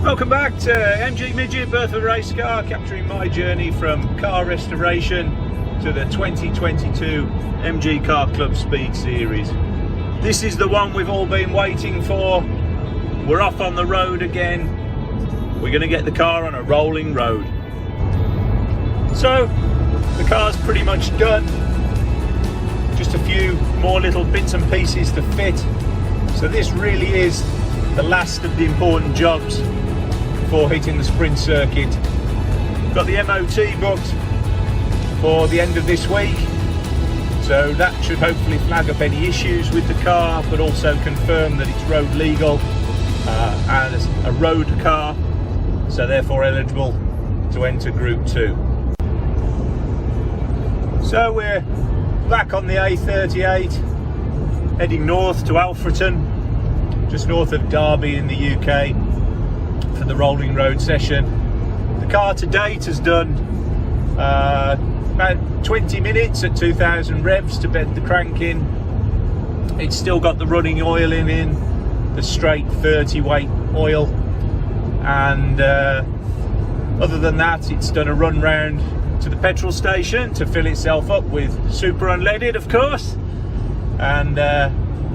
Welcome back to MG Midget, birth of a race car, capturing my journey from car restoration to the 2022 MG Car Club Speed Series. This is the one we've all been waiting for. We're off on the road again. We're going to get the car on a rolling road. So the car's pretty much done. Just a few more little bits and pieces to fit. So this really is the last of the important jobs before hitting the sprint circuit. Got the MOT booked for the end of this week, so that should hopefully flag up any issues with the car, but also confirm that it's road legal as a road car, so therefore eligible to enter Group 2. So we're back on the A38, heading north to Alfreton, just north of Derby in the UK, for the rolling road session. The car to date has done about 20 minutes at 2,000 revs to bed the crank in. It's still got the running oil in the straight 30 weight oil, and other than that, it's done a run round to the petrol station to fill itself up with super unleaded, of course, and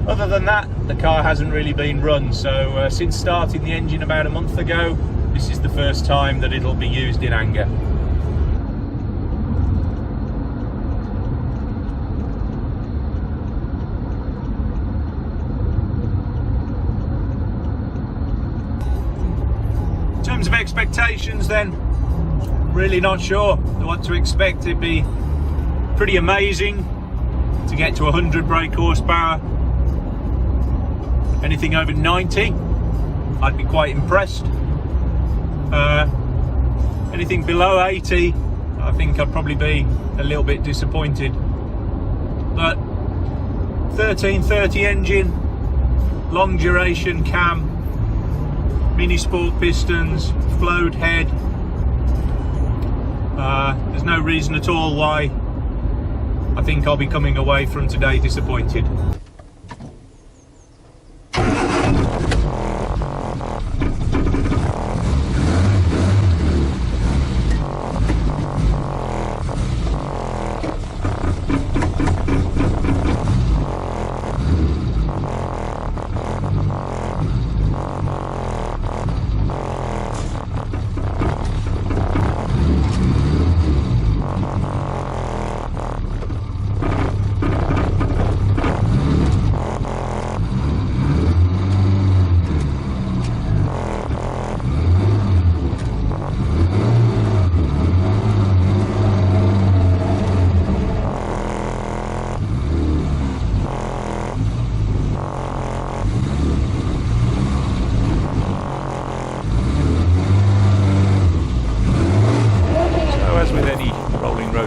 other than that, the car hasn't really been run. So since starting the engine about a month ago, this is the first time that it'll be used in anger. In terms of expectations then, really not sure what to expect. It'd be pretty amazing to get to 100 brake horsepower. Anything over 90, I'd be quite impressed. Anything below 80, I think I'd probably be a little bit disappointed. But 1330 engine, long duration cam, mini sport pistons, flowed head. There's no reason at all why I think I'll be coming away from today disappointed.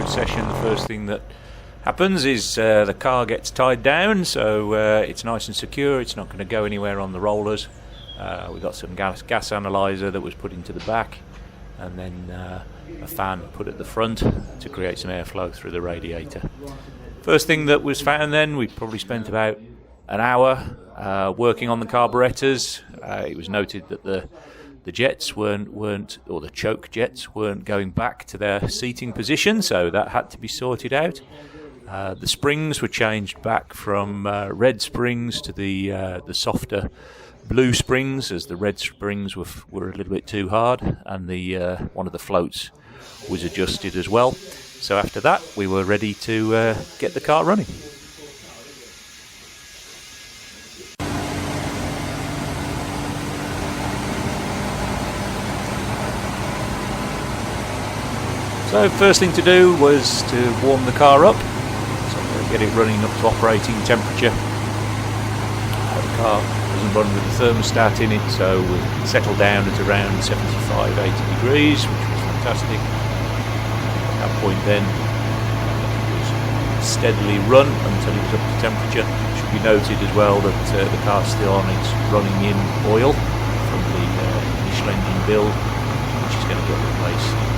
Session, the first thing that happens is the car gets tied down, so it's nice and secure. It's not going to go anywhere on the rollers. We got some gas analyzer that was put into the back, and then a fan put at the front to create some airflow through the radiator. First thing that was found then, we probably spent about an hour working on the carburetors. It was noted that the jets weren't, or the choke jets weren't going back to their seating position, so that had to be sorted out. The springs were changed back from red springs to the softer blue springs, as the red springs were a little bit too hard, and the one of the floats was adjusted as well. So after that, we were ready to get the car running. So first thing to do was to warm the car up, so get it running up to operating temperature. The car doesn't run with the thermostat in it, so we settled down at around 75-80 degrees, which was fantastic. At that point then, it was steadily run until it was up to temperature. It should be noted as well that the car's still on its running in oil from the initial engine build, which is going to get replaced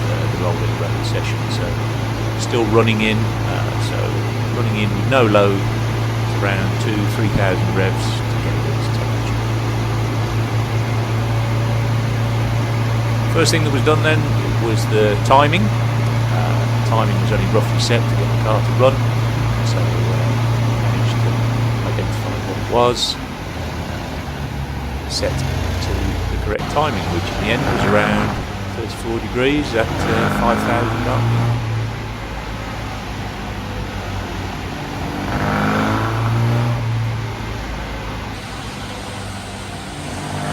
the rolling road session. So still running in, with no load, around 2,000–3,000 revs to get it up to temperature. First thing that was done then was the timing. Timing was only roughly set to get the car to run, so managed to identify what it was, set to the correct timing, which in the end was around 34 degrees at 5,000 RPM.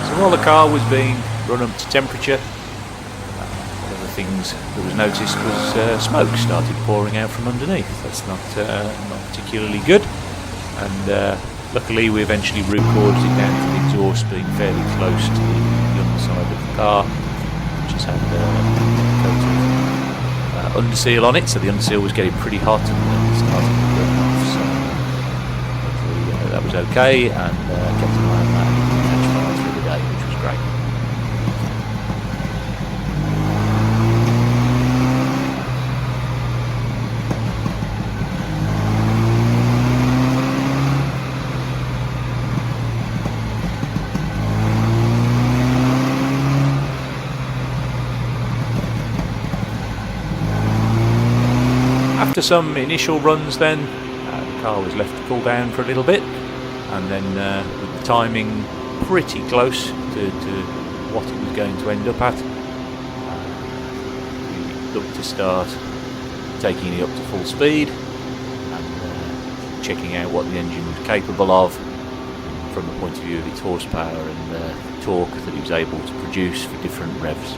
So while the car was being run up to temperature, one of the things that was noticed was smoke started pouring out from underneath. That's not particularly good, and luckily we eventually root caused it down to the exhaust being fairly close to the underside of the car, which has had a coat of underseal on it, so the underseal was getting pretty hot and started to burn off. So hopefully that was okay, and kept an eye on that and didn't catch fire through the day, which was great. After some initial runs then, the car was left to cool down for a little bit, and then with the timing pretty close to what it was going to end up at, we looked to start taking it up to full speed and checking out what the engine was capable of from the point of view of its horsepower and torque that it was able to produce for different revs.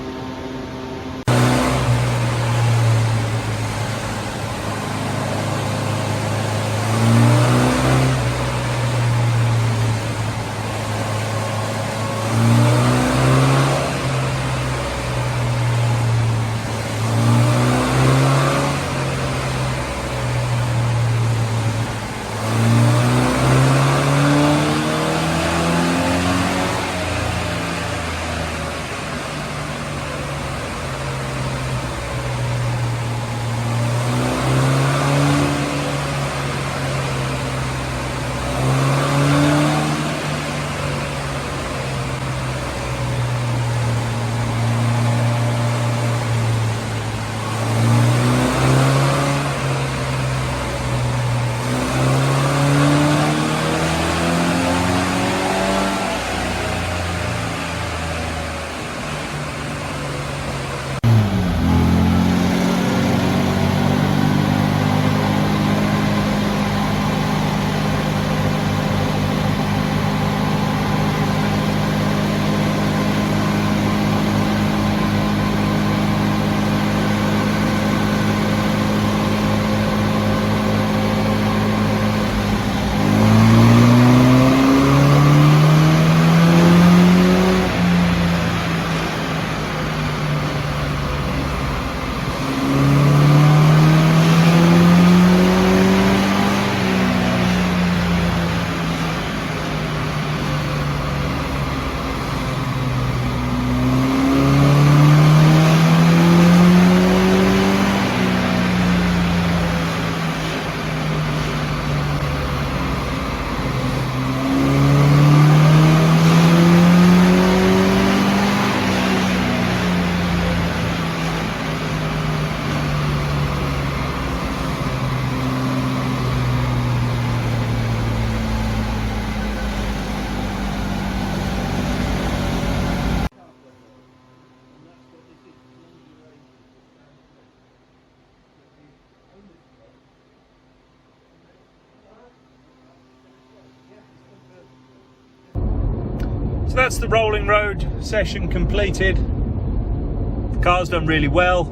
So that's the rolling road session completed. The car's done really well.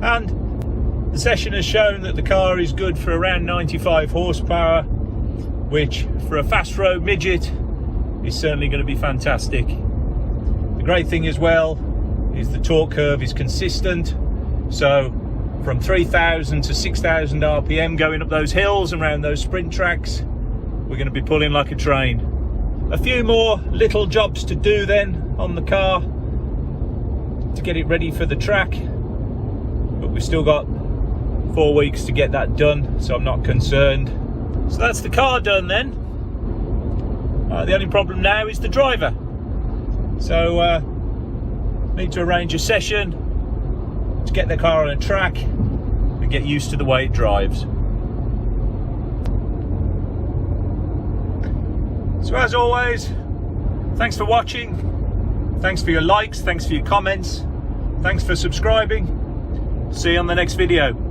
And the session has shown that the car is good for around 95 horsepower, which for a fast road midget is certainly going to be fantastic. The great thing as well is the torque curve is consistent, so from 3,000 to 6,000 RPM going up those hills and around those sprint tracks, we're going to be pulling like a train. A few more little jobs to do then on the car to get it ready for the track, but we've still got 4 weeks to get that done, so I'm not concerned. So that's the car done then. The only problem now is the driver. So need to arrange a session to get the car on a track and get used to the way it drives. So as always, thanks for watching, thanks for your likes, thanks for your comments, thanks for subscribing. See you on the next video.